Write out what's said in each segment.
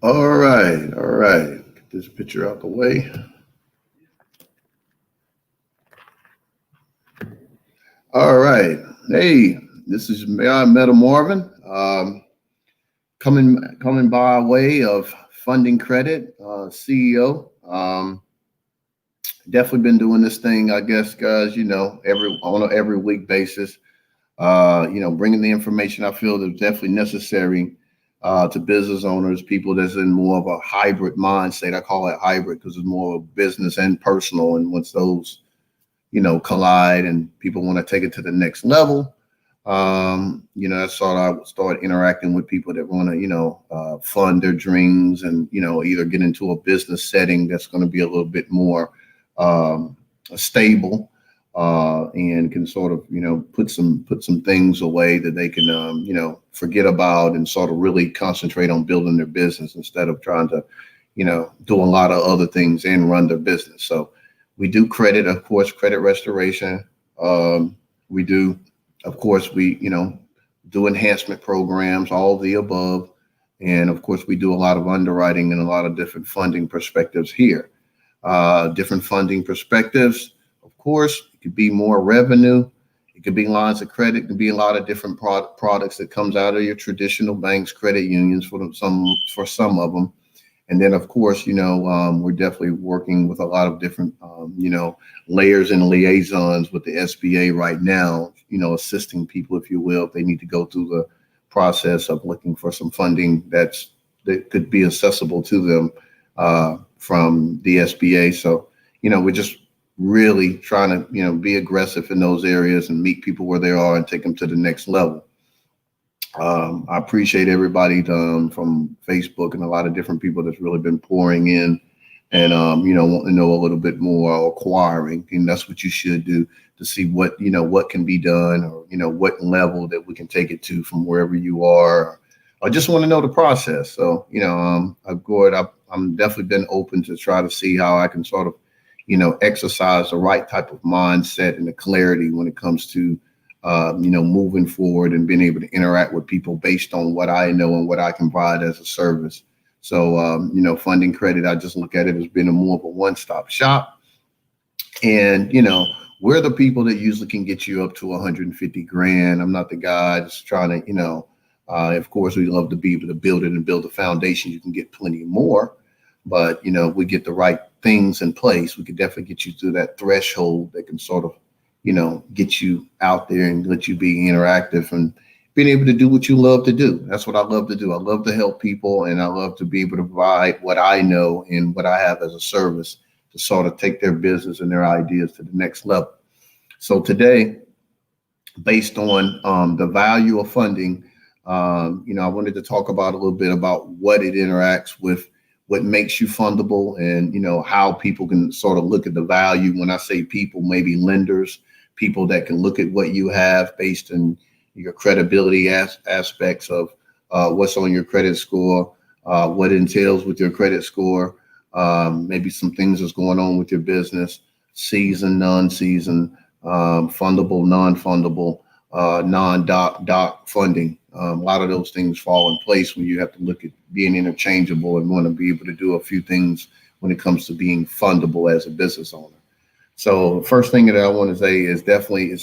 All right. Get this picture out the way. All right. Hey, this is Meta Marvin. Coming by way of Funding Credit, CEO. Definitely been doing this thing, I guess, guys. Every on an every week basis. Bringing the information I feel that's definitely necessary to business owners, people that's in more of a hybrid mindset. I call it hybrid because it's more of business and personal. And once those, collide and people want to take it to the next level, that's sort of I would start interacting with people that want to, fund their dreams and, either get into a business setting that's going to be a little bit more um, stable and can sort of put some things away that they can forget about and sort of really concentrate on building their business instead of trying to do a lot of other things and run their business. So we do credit, of course, credit restoration. We do, of course, we do enhancement programs, all of the above. And of course, we do a lot of underwriting and a lot of different funding perspectives here. Different funding perspectives, of course, it could be more revenue. It could be lines of credit. It could be a lot of different products that comes out of your traditional banks, credit unions for some of them. And then, of course, we're definitely working with a lot of different, layers and liaisons with the SBA right now, assisting people, if you will, if they need to go through the process of looking for some funding that could be accessible to them from the SBA. So, we're just really trying to, be aggressive in those areas and meet people where they are and take them to the next level. I appreciate everybody from Facebook and a lot of different people that's really been pouring in and, want to know a little bit more or acquiring. And that's what you should do to see what can be done or, what level that we can take it to from wherever you are. I just want to know the process. So, I'm definitely been open to try to see how I can sort of, exercise the right type of mindset and the clarity when it comes to moving forward and being able to interact with people based on what I know and what I can provide as a service. So, funding credit, I just look at it as being a more of a one-stop shop. And, we're the people that usually can get you up to 150 grand. I'm not the guy that's trying to, of course, we love to be able to build it and build a foundation. You can get plenty more, but, we get the right things in place. We could definitely get you through that threshold that can sort of get you out there and let you be interactive and being able to do what you love to do. That's what I love to do. I love to help people and I love to be able to provide what I know and what I have as a service to sort of take their business and their ideas to the next level. So today, based on the value of funding, I wanted to talk about a little bit about what it interacts with, what makes you fundable, and how people can sort of look at the value. When I say people, maybe lenders, people that can look at what you have based on your credibility aspects of what's on your credit score, what entails with your credit score, maybe some things that's going on with your business, season, non-season, fundable, non-fundable, non-doc funding. A lot of those things fall in place when you have to look at being interchangeable and want to be able to do a few things when it comes to being fundable as a business owner. So the first thing that I want to say is it's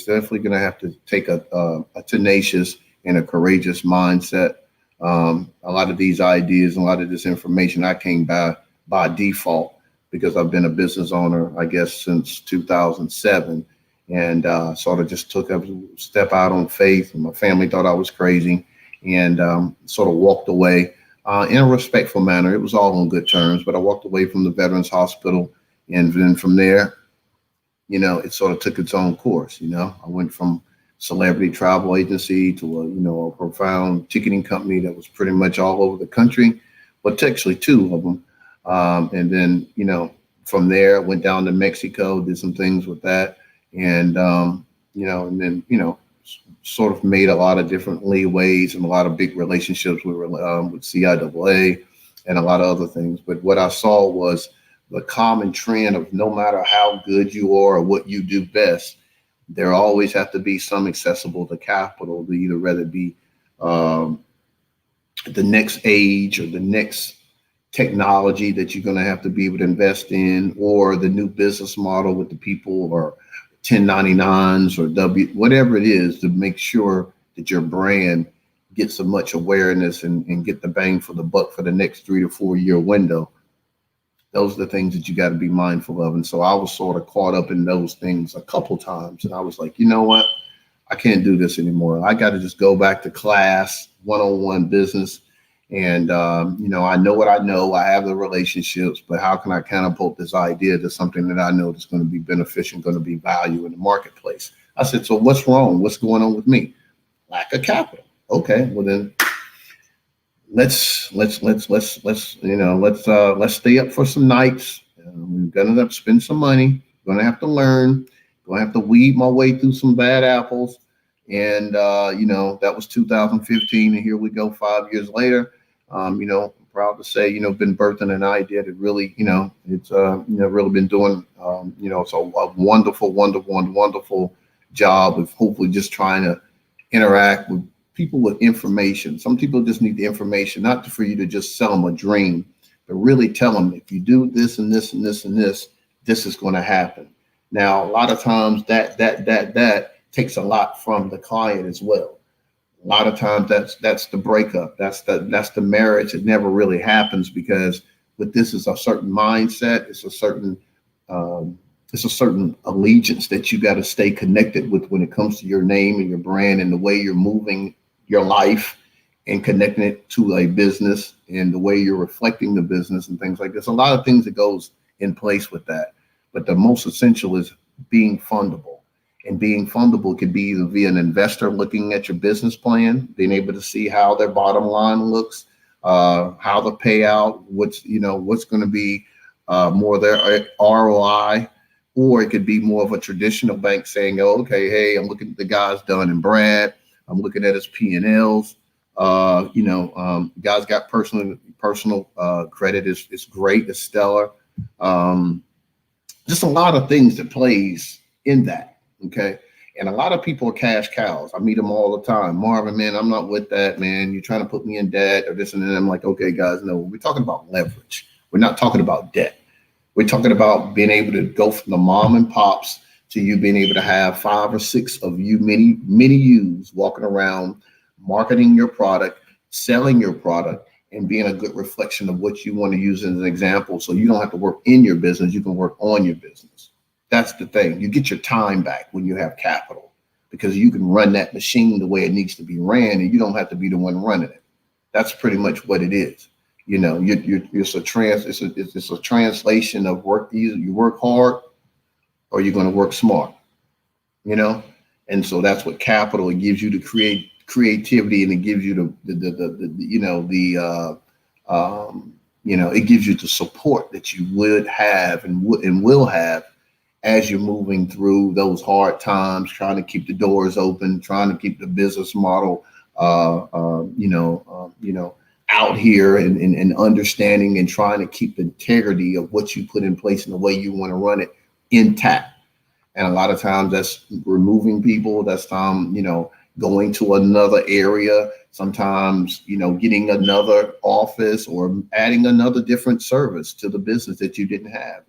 definitely going to have to take a tenacious and a courageous mindset. A lot of these ideas and a lot of this information I came by default because I've been a business owner, I guess, since 2007. And sort of just took a step out on faith. And my family thought I was crazy and sort of walked away in a respectful manner. It was all on good terms, but I walked away from the Veterans Hospital. And then from there, it sort of took its own course. I went from celebrity travel agency to a profound ticketing company that was pretty much all over the country, but actually two of them. And then, from there, I went down to Mexico, did some things with that. And, and then, sort of made a lot of different leeways and a lot of big relationships with CIAA and a lot of other things. But what I saw was the common trend of no matter how good you are or what you do best, there always have to be some accessible to capital to either rather be the next age or the next, technology that you're going to have to be able to invest in, or the new business model with the people, or 1099s or whatever it is, to make sure that your brand gets so much awareness and get the bang for the buck for the next 3 to 4 year window. Those are the things that you got to be mindful of. And so I was sort of caught up in those things a couple times. And I was like, you know what? I can't do this anymore. I got to just go back to class, one-on-one business. And, I know what I know. I have the relationships, but how can I catapult this idea to something that I know that's going to be beneficial, going to be value in the marketplace? I said, so what's wrong? What's going on with me? Lack of capital. Okay, well then let's stay up for some nights. We're gonna have to spend some money. Gonna have to learn. Gonna have to weed my way through some bad apples. And that was 2015, and here we go 5 years later. I'm proud to say, been birthing an idea that really, it's really been doing, it's a wonderful, wonderful, wonderful job of hopefully just trying to interact with people with information. Some people just need the information, not for you to just sell them a dream, but really tell them, if you do this and this and this and this is going to happen. Now, a lot of times that takes a lot from the client as well. A lot of times that's the breakup. That's the marriage. It never really happens, because with this is a certain mindset. It's a certain allegiance that you got to stay connected with when it comes to your name and your brand and the way you're moving your life and connecting it to a business and the way you're reflecting the business and things like this. A lot of things that goes in place with that. But the most essential is being fundable. And being fundable could be either via an investor looking at your business plan, being able to see how their bottom line looks, how the payout, what's going to be more their ROI. Or it could be more of a traditional bank saying, oh, okay, hey, I'm looking at the guys Dun and Brad. I'm looking at his P&Ls. Guys got personal credit is great, is stellar. Just a lot of things that plays in that. Okay. And a lot of people are cash cows. I meet them all the time. Marvin, man, I'm not with that, man. You're trying to put me in debt or this and that. I'm like, okay, guys, no, we're talking about leverage. We're not talking about debt. We're talking about being able to go from the mom and pops to you being able to have 5 or 6 of you, many yous walking around, marketing your product, selling your product, and being a good reflection of what you want to use as an example. So you don't have to work in your business. You can work on your business. That's the thing. You get your time back when you have capital, because you can run that machine the way it needs to be ran, and you don't have to be the one running it. That's pretty much what it is. It's a translation of work. You work hard, or you're going to work smart. And so that's what capital. It gives you the creativity, and it gives you it gives you the support that you would have and will have as you're moving through those hard times, trying to keep the doors open, trying to keep the business model, out here and understanding and trying to keep the integrity of what you put in place and the way you want to run it intact. And a lot of times that's removing people. That's going to another area. Sometimes, getting another office or adding another different service to the business that you didn't have,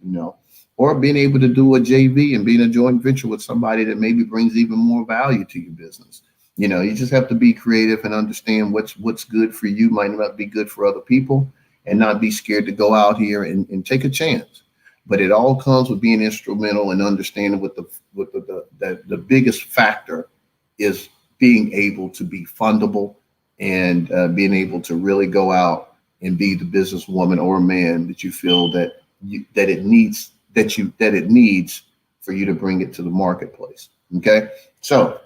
or being able to do a JV and being a joint venture with somebody that maybe brings even more value to your business. You just have to be creative and understand what's good for you might not be good for other people, and not be scared to go out here and take a chance. But it all comes with being instrumental and understanding what the biggest factor is, being able to be fundable and being able to really go out and be the businesswoman or man that you feel that it needs for you to bring it to the marketplace. Okay, so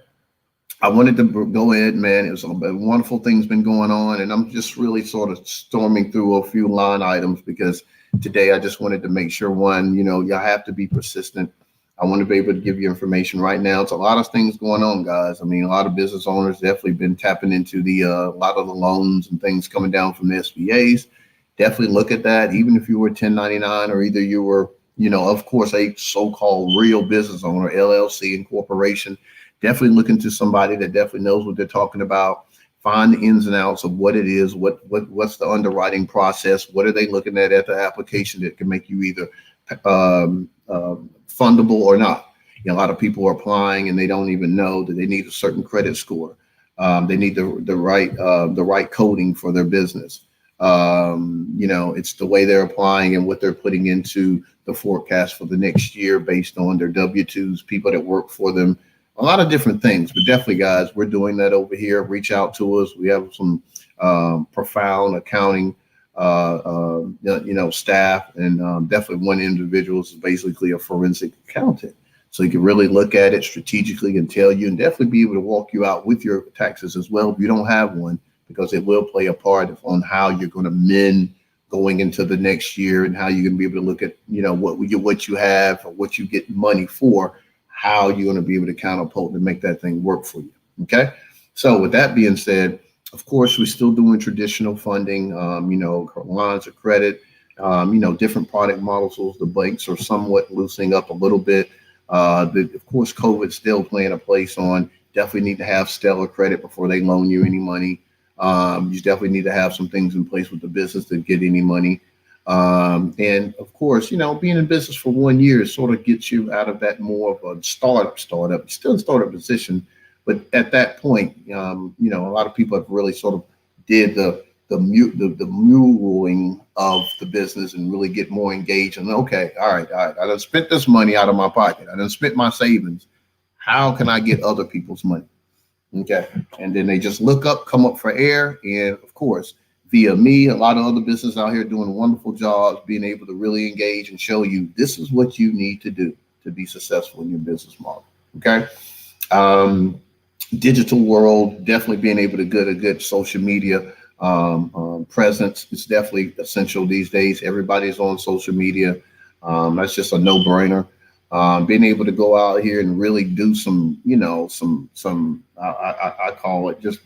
I wanted to go ahead, man. It was a wonderful thing's been going on, and I'm just really sort of storming through a few line items, because today I just wanted to make sure, one, y'all have to be persistent. I want to be able to give you information right now. It's a lot of things going on, guys. I mean, a lot of business owners definitely been tapping into a lot of the loans and things coming down from the SBAs. Definitely look at that. Even if you were 1099, or either you were, of course, a so-called real business owner, LLC and corporation, definitely look into somebody that definitely knows what they're talking about. find the ins and outs of what it is, what's the underwriting process, what are they looking at the application that can make you either fundable or not. A lot of people are applying and they don't even know that they need a certain credit score. They need the right coding for their business. It's the way they're applying and what they're putting into the forecast for the next year based on their W-2s, people that work for them, a lot of different things. But definitely, guys, we're doing that over here. Reach out to us. We have some profound accounting staff, and definitely one individual is basically a forensic accountant. So you can really look at it strategically and tell you, and definitely be able to walk you out with your taxes as well if you don't have one, because it will play a part on how you're going to mend going into the next year, and how you're going to be able to look at, what you have or what you get money for, how you're going to be able to counterpart and make that thing work for you. Okay. So with that being said, of course, we're still doing traditional funding, lines of credit, different product models. So the banks are somewhat loosening up a little bit. Of course, COVID still playing a place on. Definitely need to have stellar credit before they loan you any money. You definitely need to have some things in place with the business to get any money. And of course, being in business for 1 year sort of gets you out of that more of a startup, still in startup position. But at that point, a lot of people have really sort of did the muling of the business and really get more engaged. And okay, all right, I done spent this money out of my pocket. I done spent my savings. How can I get other people's money? Okay. And then they just look up, come up for air. And of course, via me, a lot of other businesses out here doing wonderful jobs, being able to really engage and show you this is what you need to do to be successful in your business model. Okay. Digital world, definitely being able to get a good social media presence is definitely essential these days. Everybody's on social media. That's just a no-brainer. Being able to go out here and really do some, I call it just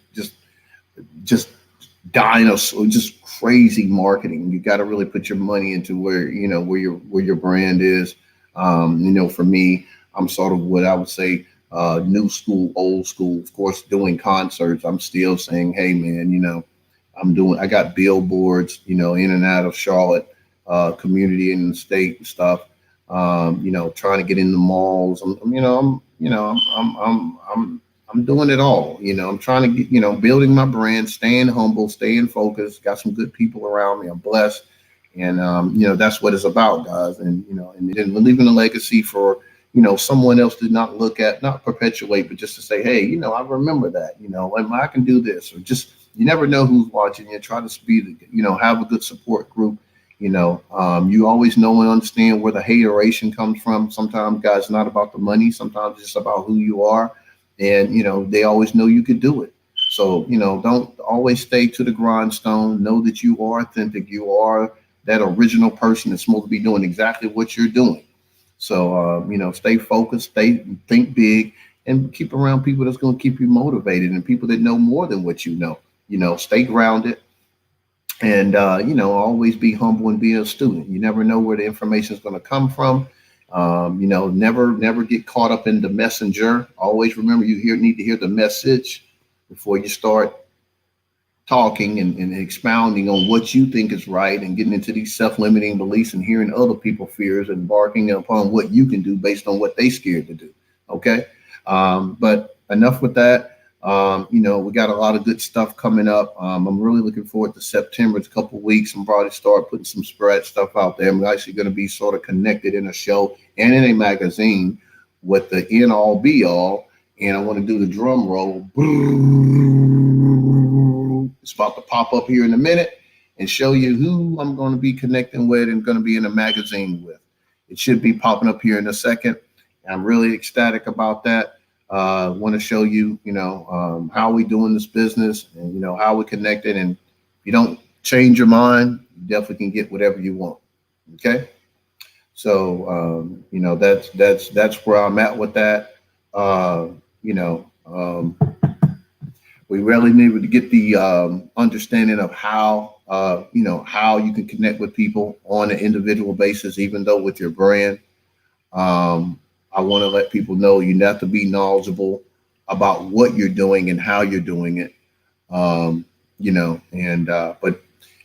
dinosaur, just crazy marketing. You got to really put your money into where your brand is. For me, I'm sort of what I would say, new school, old school. Of course, doing concerts, I'm still saying, hey man, I got billboards, in and out of Charlotte, community and the state and stuff. Trying to get in the malls. I'm doing it all. I'm trying to get, building my brand, staying humble, staying focused. Got some good people around me. I'm blessed, and that's what it's about, guys. And then leaving a legacy for someone else to not perpetuate, but just to say, hey, I remember that. I can do this, or just you never know who's watching you. Try to have a good support group. You always know and understand where the hateration comes from. Sometimes, guys, it's not about the money. Sometimes it's about who you are. And, they always know you could do it. So, don't always stay to the grindstone. Know that you are authentic. You are that original person that's supposed to be doing exactly what you're doing. So, stay focused, think big, and keep around people that's going to keep you motivated, and people that know more than what you know. Stay grounded. And, always be humble and be a student. You never know where the information is going to come from. Never get caught up in the messenger. Always remember need to hear the message before you start talking and expounding on what you think is right, and getting into these self-limiting beliefs and hearing other people's fears and embarking upon what you can do based on what they scared to do. Okay. But enough with that. We got a lot of good stuff coming up. I'm really looking forward to September. It's a couple of weeks. I'm probably start putting some spread stuff out there. I'm actually going to be sort of connected in a show and in a magazine with the end all be all. And I want to do the drum roll. It's about to pop up here in a minute and show you who I'm going to be connecting with and going to be in a magazine with. It should be popping up here in a second. I'm really ecstatic about that. Want to show you, how we doing this business, and, how we connected. And if you don't change your mind, you definitely can get whatever you want. Okay. So, that's where I'm at with that. We really need to get the understanding of how you can connect with people on an individual basis, even though with your brand. I want to let people know you have to be knowledgeable about what you're doing and how you're doing it. But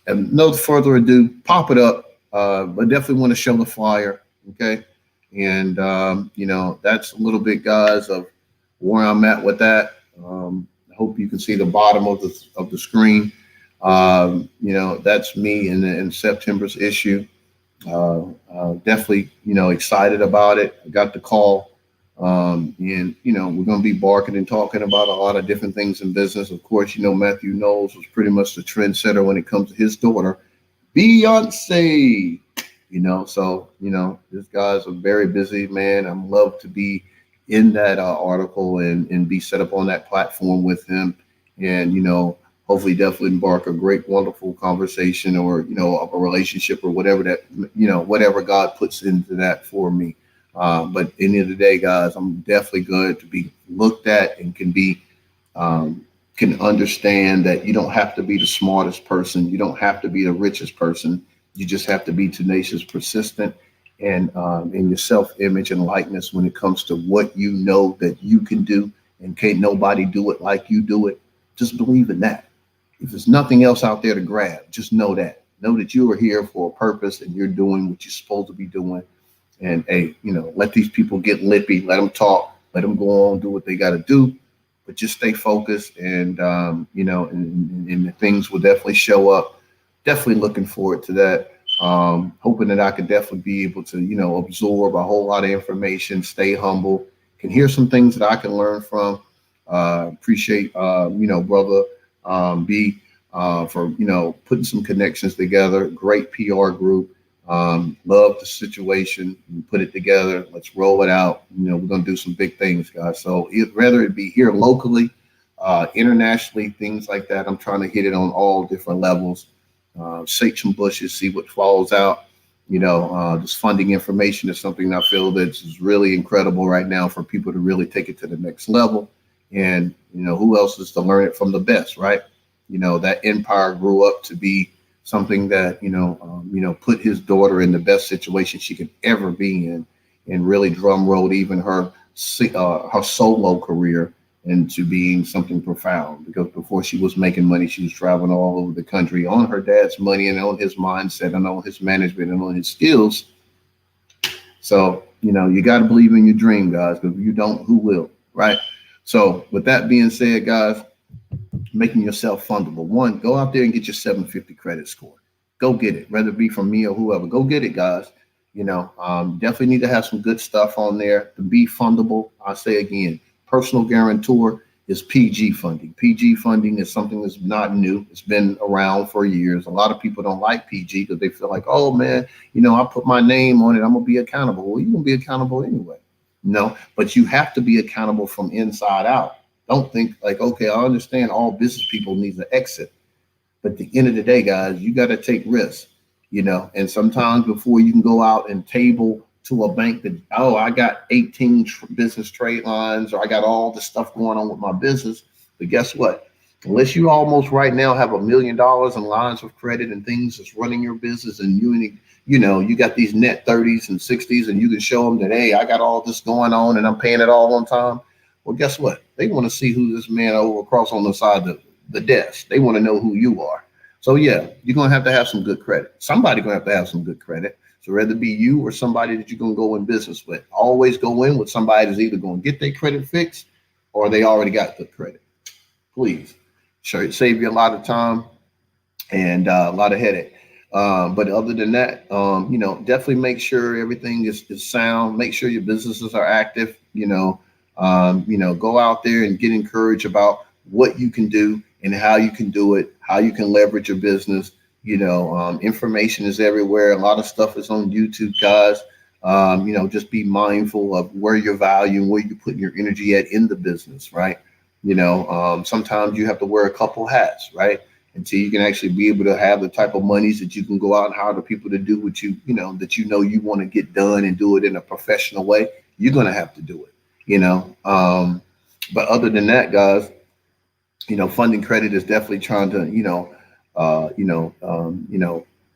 and no further ado, pop it up. But definitely want to show the flyer. Okay. And, that's a little bit, guys, of where I'm at with that. I hope you can see the bottom of the screen. That's me in September's issue. Definitely, excited about it. I got the call. And we're going to be barking and talking about a lot of different things in business. Of course, Matthew Knowles was pretty much the trendsetter when it comes to his daughter, Beyonce. This guy's a very busy man. I'm love to be in that article and be set up on that platform with him. And, hopefully definitely embark a great, wonderful conversation or, a relationship or whatever that, whatever God puts into that for me. But at the end of the day, guys, I'm definitely good to be looked at and can understand that you don't have to be the smartest person. You don't have to be the richest person. You just have to be tenacious, persistent, and in your self-image and likeness when it comes to what you know that you can do, and can't nobody do it like you do it. Just believe in that. If there's nothing else out there to grab, just know that. Know that you are here for a purpose and you're doing what you're supposed to be doing. And hey, let these people get lippy, let them talk, let them go on, do what they got to do, but just stay focused, and and the things will definitely show up. Definitely looking forward to that. Hoping that I could definitely be able to, absorb a whole lot of information, stay humble, can hear some things that I can learn from. Appreciate, brother B, for, putting some connections together. Great PR group. Love the situation. Put it together. Let's roll it out. We're going to do some big things, guys. So whether it be here locally, internationally, things like that, I'm trying to hit it on all different levels. Shake some bushes, see what falls out. This funding information is something I feel that's really incredible right now for people to really take it to the next level. And, who else is to learn it from the best, right? That empire grew up to be something that, put his daughter in the best situation she could ever be in, and really drum rolled even her solo career into being something profound. Because before she was making money, she was traveling all over the country on her dad's money and on his mindset and on his management and on his skills. So, you got to believe in your dream, guys, because if you don't, who will, right? So with that being said, guys, making yourself fundable. One, go out there and get your 750 credit score. Go get it, whether it be from me or whoever. Go get it, guys. Definitely need to have some good stuff on there to be fundable. I say again, personal guarantor is PG funding. PG funding is something that's not new. It's been around for years. A lot of people don't like PG because they feel like, oh man, I put my name on it, I'm gonna be accountable. Well, you're gonna be accountable anyway. No, but you have to be accountable from inside out. Don't think like, okay, I understand all business people need an exit. But at the end of the day, guys, you got to take risks, and sometimes before you can go out and table to a bank that, oh, I got 18 business trade lines, or I got all this stuff going on with my business. But guess what? Unless you almost right now have $1 million in lines of credit and things that's running your business, and you got these net 30s and 60s, and you can show them that, hey, I got all this going on and I'm paying it all on time. Well, guess what? They want to see who this man over across on the side of the desk. They want to know who you are. So yeah, you're going to have some good credit. Somebody going to have some good credit. So whether it be you or somebody that you're going to go in business with, always go in with somebody that's either going to get their credit fixed or they already got the credit. Please. Sure, it save you a lot of time and a lot of headache. But other than that, definitely make sure everything is sound. Make sure your businesses are active. Go out there and get encouraged about what you can do and how you can do it, how you can leverage your business. Information is everywhere. A lot of stuff is on YouTube, guys. Just be mindful of where your value and where you're putting your energy at in the business, right? Sometimes you have to wear a couple hats, right? Until you can actually be able to have the type of monies that you can go out and hire the people to do what you want to get done and do it in a professional way. You're going to have to do it, but other than that, guys, funding credit is definitely trying to,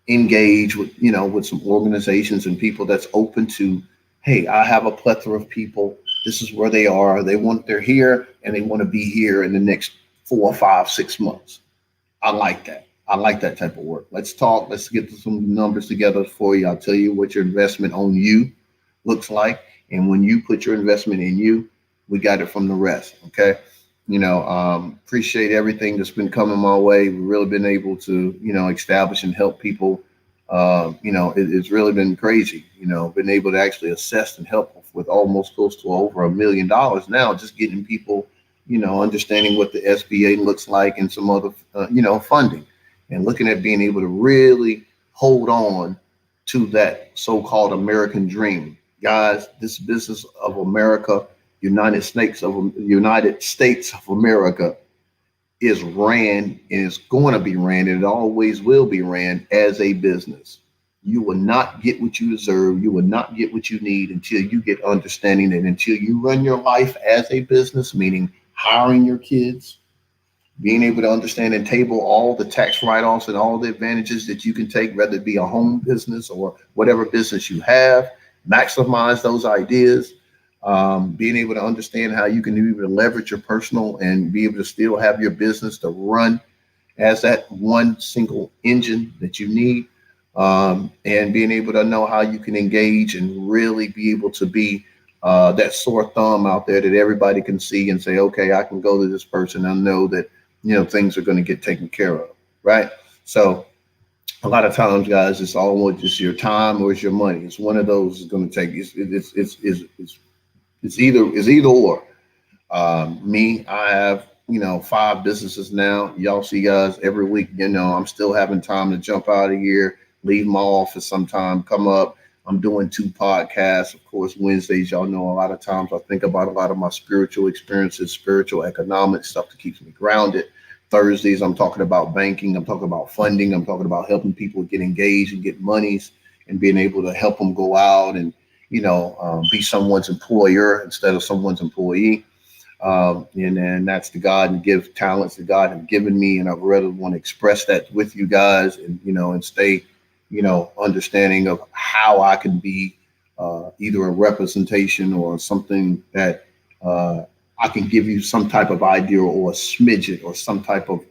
engage with some organizations and people that's open to, hey, I have a plethora of people. This is where they are. They're here and they want to be here in the next 4, 5, 6 months. I like that. I like that type of work. Let's talk. Let's get some numbers together for you. I'll tell you what your investment on you looks like. And when you put your investment in you, we got it from the rest. Okay. Appreciate everything that's been coming my way. We've really been able to, establish and help people. It's really been crazy, been able to actually assess and help with almost close to over $1 million now, just getting people, understanding what the SBA looks like and some other, funding, and looking at being able to really hold on to that so-called American dream. Guys, this business of America, United States of America, is ran and is going to be ran, and it always will be ran as a business. You will not get what you deserve. You will not get what you need until you get understanding, and until you run your life as a business, meaning hiring your kids, being able to understand and table all the tax write-offs and all the advantages that you can take, whether it be a home business or whatever business you have, maximize those ideas, being able to understand how you can even leverage your personal and be able to still have your business to run as that one single engine that you need, and being able to know how you can engage and really be able to be that sore thumb out there that everybody can see and say, okay, I can go to this person. I know that, things are going to get taken care of. Right. So a lot of times, guys, it's all just your time or it's your money. It's one of those is going to take, it's either or. Me, I have, 5 businesses now. Y'all see, guys, every week, I'm still having time to jump out of here, leave my office sometime, come up. I'm doing 2 podcasts. Of course, Wednesdays, y'all know a lot of times I think about a lot of my spiritual experiences, spiritual economic stuff that keeps me grounded. Thursdays, I'm talking about banking. I'm talking about funding. I'm talking about helping people get engaged and get monies and being able to help them go out and, be someone's employer instead of someone's employee. And then that's the God and give talents that God has given me. And I really want to express that with you guys and, and stay, understanding of how I can be either a representation or something that I can give you some type of idea or a smidget or some type of,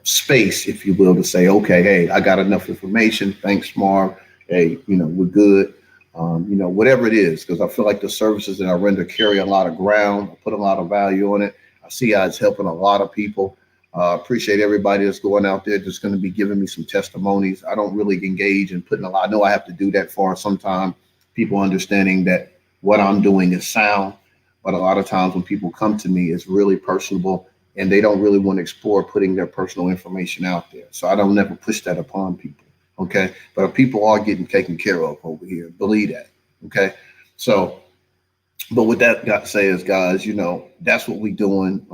space, if you will, to say, okay, hey, I got enough information. Thanks, Marv. Hey, we're good. Whatever it is, because I feel like the services that I render carry a lot of ground. I put a lot of value on it. I see how it's helping a lot of people. Appreciate everybody that's going out there that's going to be giving me some testimonies. I don't really engage in putting a lot. I know I have to do that for sometimes people understanding that what I'm doing is sound. But a lot of times when people come to me, it's really personable and they don't really want to explore putting their personal information out there. So I don't never push that upon people. Okay. But people are getting taken care of over here. Believe that. Okay. So, but with that got to say is, guys, that's what we're doing.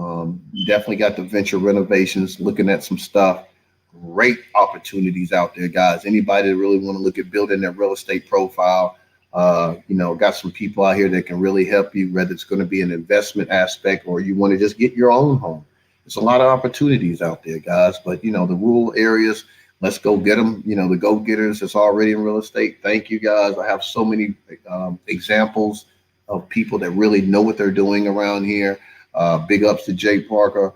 Definitely got the venture renovations, looking at some stuff. Great opportunities out there, guys. Anybody that really want to look at building their real estate profile, got some people out here that can really help you, whether it's going to be an investment aspect or you want to just get your own home. There's a lot of opportunities out there, guys. But, the rural areas, let's go get them. The go-getters that's already in real estate. Thank you, guys. I have so many examples of people that really know what they're doing around here. Big ups to Jay Parker.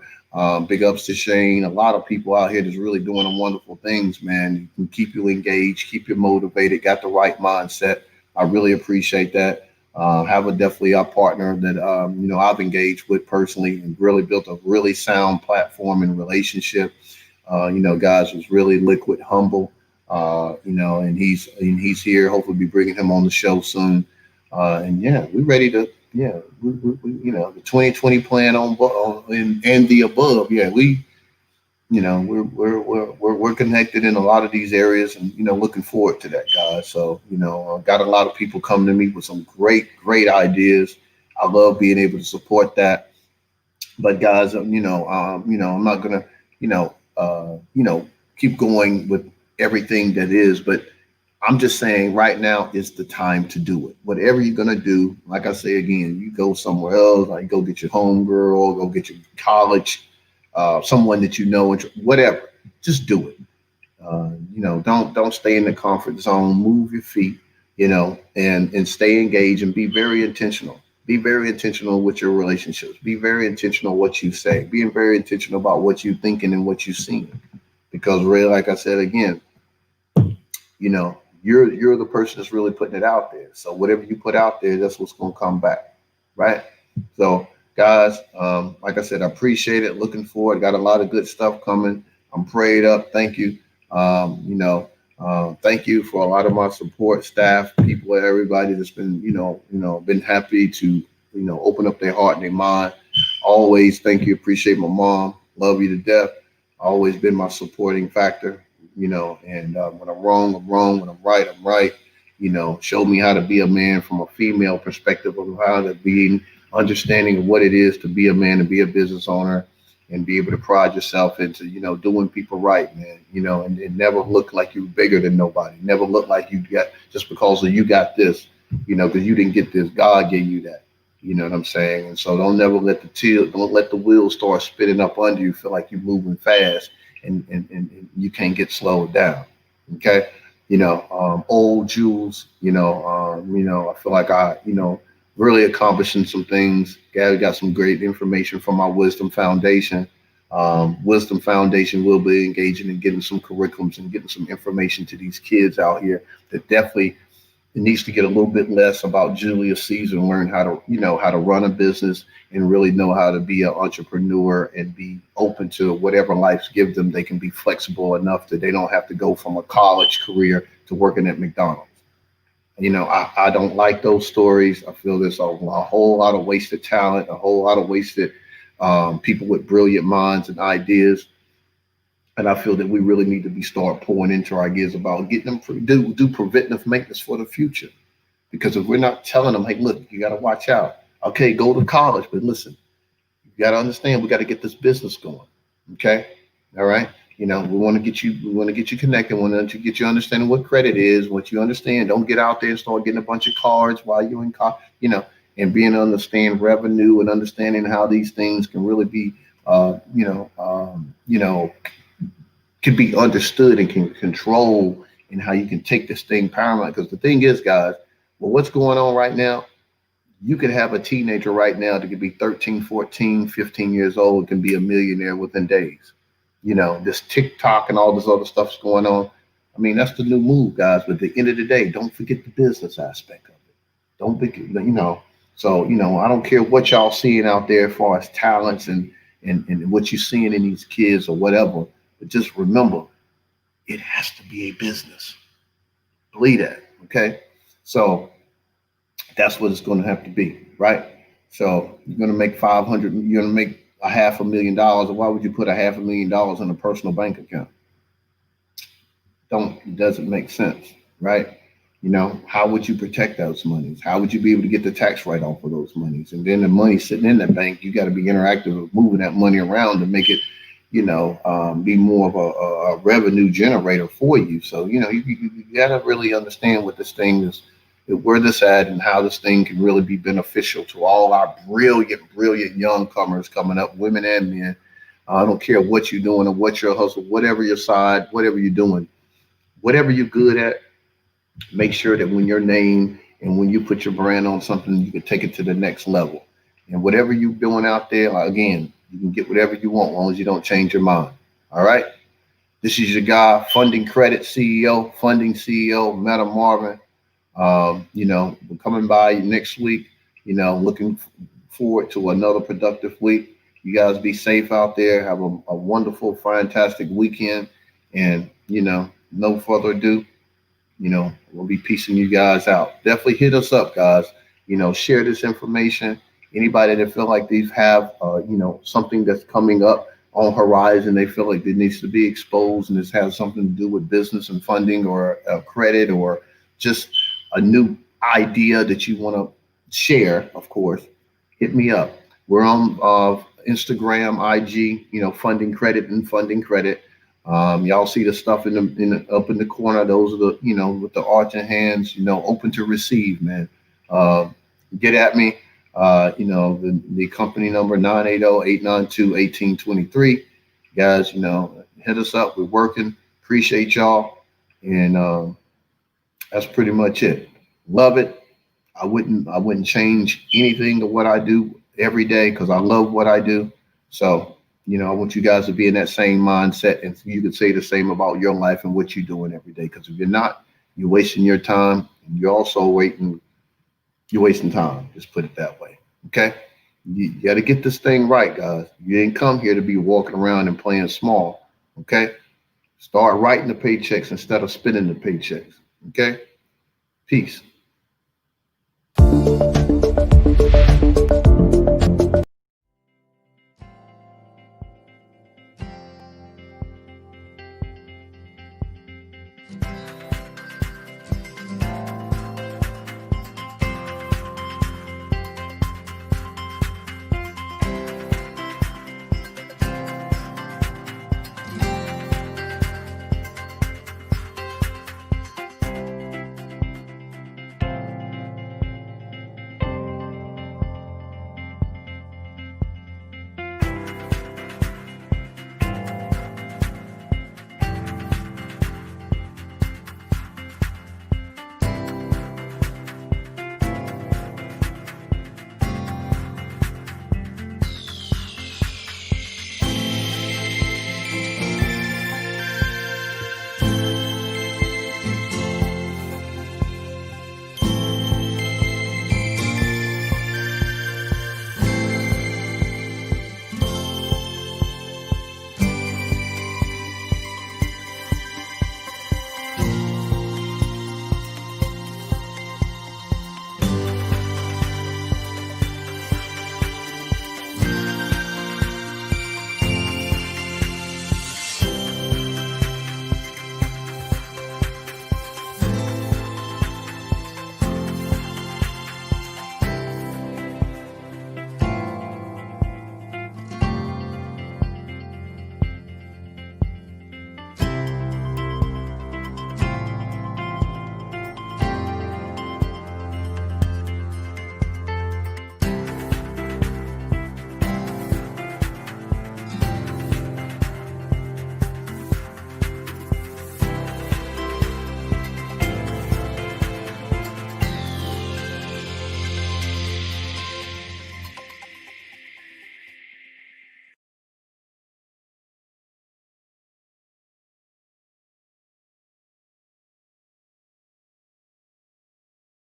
Big ups to Shane. A lot of people out here that's really doing wonderful things, man. You can keep you engaged, keep you motivated, got the right mindset. I really appreciate that. Have definitely a partner that, I've engaged with personally and really built a really sound platform and relationship. Guys was really liquid, humble, and he's here. Hopefully be bringing him on the show soon. And yeah, we're ready to, the 2020 plan and the above. Yeah, we're connected in a lot of these areas and, looking forward to that, guys. So, got a lot of people coming to me with some great ideas. I love being able to support that. But guys, I'm not gonna, keep going with everything that is, but I'm just saying right now is the time to do it. Whatever you're going to do, like I say again, you go somewhere else, like go get your home girl, go get your college, someone that whatever, just do it. Don't stay in the comfort zone, move your feet, and stay engaged and be very intentional. Be very intentional with your relationships. Be very intentional what you say. Being very intentional about what you thinking and what you seeing. Because really, like I said again, you're the person that's really putting it out there. So whatever you put out there, that's what's gonna come back, right? So guys, like I said, I appreciate it. Looking forward. Got a lot of good stuff coming. I'm prayed up. Thank you. Thank you for a lot of my support staff, people, everybody that's been, been happy to, open up their heart and their mind. Always thank you. Appreciate my mom. Love you to death. Always been my supporting factor, and when I'm wrong, I'm wrong. When I'm right, I'm right. Show me how to be a man from a female perspective of how to be understanding of what it is to be a man and be a business owner and be able to pride yourself into, doing people right, man, and never look like you're bigger than nobody. Never look like you got just because of you got this, because you didn't get this. God gave you that. You know what I'm saying? And so don't let the wheels start spinning up under you. Feel like you're moving fast and you can't get slowed down. Okay. Old Jules, I feel like really accomplishing some things. Got some great information from my Wisdom Foundation. Wisdom Foundation will be engaging in getting some curriculums and getting some information to these kids out here that definitely it needs to get a little bit less about Julius Caesar and learn how to run a business and really know how to be an entrepreneur and be open to whatever life's give them. They can be flexible enough that they don't have to go from a college career to working at McDonald's. I don't like those stories. I feel there's a whole lot of wasted talent, a whole lot of wasted people with brilliant minds and ideas. And I feel that we really need to be start pouring into our ideas about getting them do preventive maintenance for the future. Because if we're not telling them, hey, look, you got to watch out. Okay, go to college, but listen, you got to understand, we got to get this business going. Okay, all right. We want to get you connected. We want to get you understanding what credit is, what you understand. Don't get out there and start getting a bunch of cards while you're in college. And being understand revenue and understanding how these things can really be, can be understood and can control and how you can take this thing paramount. Because the thing is, guys, well, what's going on right now? You could have a teenager right now that could be 13, 14, 15 years old and can be a millionaire within days. This TikTok and all this other stuff's going on. I mean, that's the new move, guys. But at the end of the day, don't forget the business aspect of it. Don't be, So, I don't care what y'all seeing out there as far as talents and what you're seeing in these kids or whatever. But just remember, it has to be a business. Believe that, okay? So that's what it's going to have to be, right? So you're going to make 500. You're going to make $500,000. Why would you put $500,000 in a personal bank account? It doesn't make sense, right? How would you protect those monies? How would you be able to get the tax write-off for those monies? And then the money sitting in that bank, you got to be interactive with moving that money around to make it, be more of a revenue generator for you. So, you got to really understand what this thing is, where this at, and how this thing can really be beneficial to all our brilliant young comers coming up, women and men. I don't care what you're doing or what your hustle, whatever your side, whatever you're doing, whatever you're good at, make sure that when your name and when you put your brand on something, you can take it to the next level. And whatever you're doing out there, again, you can get whatever you want as long as you don't change your mind. All right. This is your guy, Funding CEO, Madam Marvin. We're coming by next week, looking forward to another productive week. You guys be safe out there. Have a wonderful, fantastic weekend. And, no further ado, we'll be piecing you guys out. Definitely hit us up, guys. Share this information. Anybody that feel like these have, something that's coming up on horizon, they feel like it needs to be exposed and this has something to do with business and funding or credit or just a new idea that you want to share, of course, hit me up. We're on Instagram, IG, Funding Credit and Funding Credit. Y'all see the stuff up in the corner. Those are the, with the arching hands, open to receive, man. Get at me. The company number 980-892-1823. Guys, hit us up. We're working. Appreciate y'all. And that's pretty much it. Love it. I wouldn't change anything of what I do every day because I love what I do. So, I want you guys to be in that same mindset, and you can say the same about your life and what you're doing every day. Because if you're not, you're wasting your time, and you're also waiting. You're wasting time. Just put it that way. Okay. You got to get this thing right, guys. You didn't come here to be walking around and playing small. Okay. Start writing the paychecks instead of spending the paychecks. Okay. Peace.